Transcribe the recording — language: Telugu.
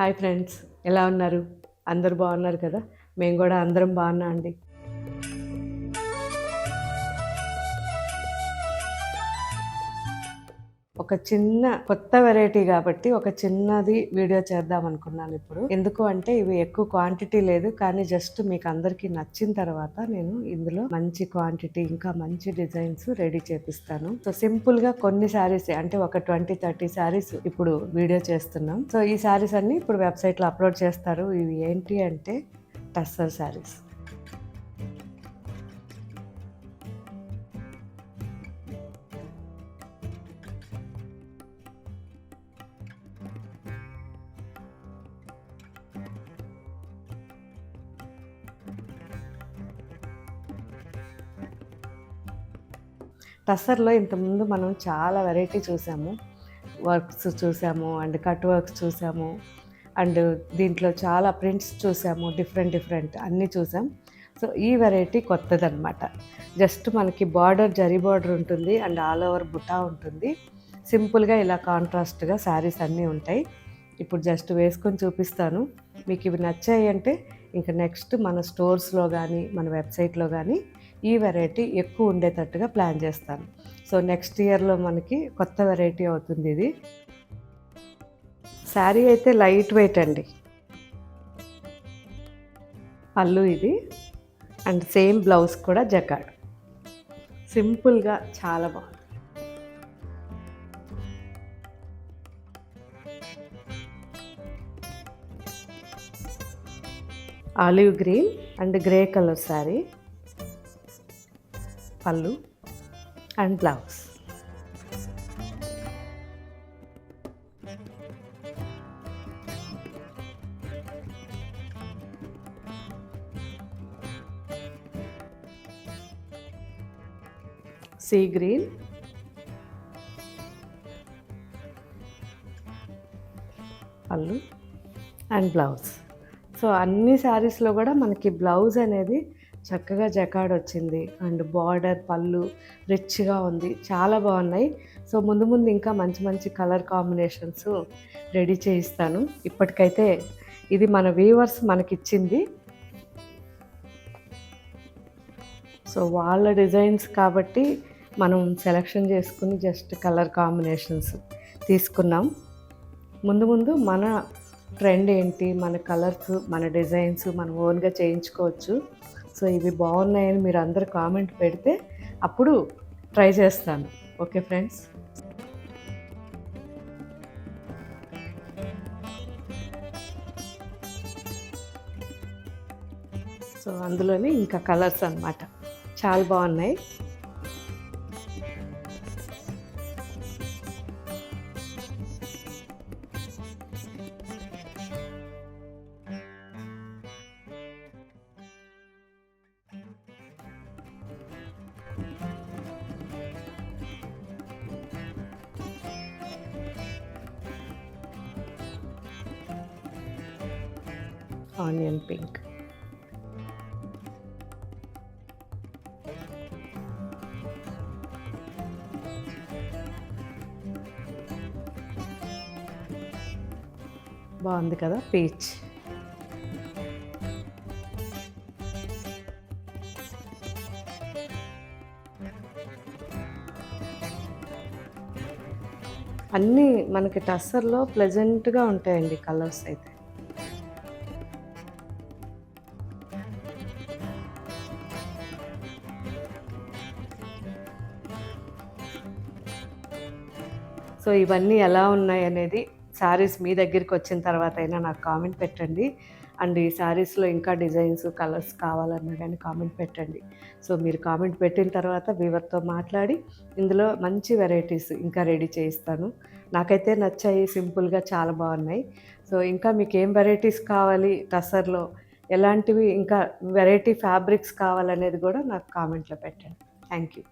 హాయ్ ఫ్రెండ్స్, ఎలా ఉన్నారు? అందరూ బాగున్నారు కదా? మేము కూడా అందరం బాగున్నాం అండి. ఒక చిన్న కొత్త వెరైటీ కాబట్టి ఒక చిన్నది వీడియో చేద్దాం అనుకున్నాను ఇప్పుడు. ఎందుకు అంటే ఇవి ఎక్కువ క్వాంటిటీ లేదు, కానీ జస్ట్ మీకు అందరికీ నచ్చిన తర్వాత నేను ఇందులో మంచి క్వాంటిటీ ఇంకా మంచి డిజైన్స్ రెడీ చేపిస్తాను. సో సింపుల్ గా కొన్ని శారీస్ అంటే ఒక 20-30 శారీస్ ఇప్పుడు వీడియో చేస్తున్నాం. సో ఈ శారీస్ అన్ని ఇప్పుడు వెబ్సైట్ లో అప్లోడ్ చేస్తారు. ఇవి ఏంటి అంటే టస్సర్ శారీస్. టస్సర్లో ఇంతకుముందు మనం చాలా వెరైటీ చూసాము. వర్క్స్ చూసాము అండ్ కట్ వర్క్స్ చూసాము అండ్ దీంట్లో చాలా ప్రింట్స్ చూసాము, డిఫరెంట్ అన్నీ చూసాం. సో ఈ వెరైటీ కొత్తదన్నమాట. జస్ట్ మనకి బార్డర్ జరీ బార్డర్ ఉంటుంది అండ్ ఆల్ ఓవర్ బుటా ఉంటుంది. సింపుల్గా ఇలా కాంట్రాస్ట్గా శారీస్ అన్నీ ఉంటాయి. ఇప్పుడు జస్ట్ వేసుకొని చూపిస్తాను. మీకు ఇవి నచ్చాయి అంటే ఇంకా నెక్స్ట్ మన స్టోర్స్లో కానీ మన వెబ్సైట్లో కానీ ఈ వెరైటీ ఎక్కువ ఉండేటట్టుగా ప్లాన్ చేస్తాను. సో నెక్స్ట్ ఇయర్లో మనకి కొత్త వెరైటీ అవుతుంది ఇది. శారీ అయితే లైట్ వెయిట్ అండి. పళ్ళు ఇది అండ్ సేమ్ బ్లౌజ్ కూడా జకాడ్. సింపుల్గా చాలా బాగుంది. Olive green and grey colour sari, పళ్ళు అండ్ బ్లౌజ్. సీ గ్రీన్, పళ్ళు అండ్ బ్లౌజ్. సో అన్ని శారీస్లో కూడా మనకి బ్లౌజ్ అనేది చక్కగా జకాడ్ వచ్చింది అండ్ బార్డర్ పళ్ళు రిచ్గా ఉంది, చాలా బాగున్నాయి. సో ముందు ఇంకా మంచి కలర్ కాంబినేషన్స్ రెడీ చేయిస్తాను. ఇప్పటికైతే ఇది మన వ్యూవర్స్ మనకిచ్చింది. సో వాళ్ళ డిజైన్స్ కాబట్టి మనం సెలెక్షన్ చేసుకుని జస్ట్ కలర్ కాంబినేషన్స్ తీసుకున్నాం. ముందు మన ట్రెండ్ ఏంటి, మన కలర్స్, మన డిజైన్స్ మనం ఓన్గా చేయించుకోవచ్చు. సో ఇవి బాగున్నాయని మీరు అందరు కామెంట్ పెడితే అప్పుడు ట్రై చేస్తాను. ఓకే ఫ్రెండ్స్, సో అందులోనే ఇంకా కలర్స్ అన్నమాట చాలా బాగున్నాయి. ఆనియన్ పింక్, బాగుంది కదా, పీచ్. అన్నీ మనకి టస్సర్లో ప్లెజెంట్గా ఉంటాయండి కలర్స్ అయితే. సో ఇవన్నీ ఎలా ఉన్నాయి అనేది శారీస్ మీ దగ్గరికి వచ్చిన తర్వాత అయినా నాకు కామెంట్ పెట్టండి. అండ్ ఈ శారీస్లో ఇంకా డిజైన్స్ కలర్స్ కావాలన్నా కానీ కామెంట్ పెట్టండి. సో మీరు కామెంట్ పెట్టిన తర్వాత వీవర్తో మాట్లాడి ఇందులో మంచి వెరైటీస్ ఇంకా రెడీ చేయిస్తాను. నాకైతే నచ్చాయి, సింపుల్గా చాలా బాగున్నాయి. సో ఇంకా మీకు ఏం వెరైటీస్ కావాలి, టస్సర్లో ఎలాంటివి ఇంకా వెరైటీ ఫ్యాబ్రిక్స్ కావాలనేది కూడా నాకు కామెంట్లో పెట్టండి. Thank you.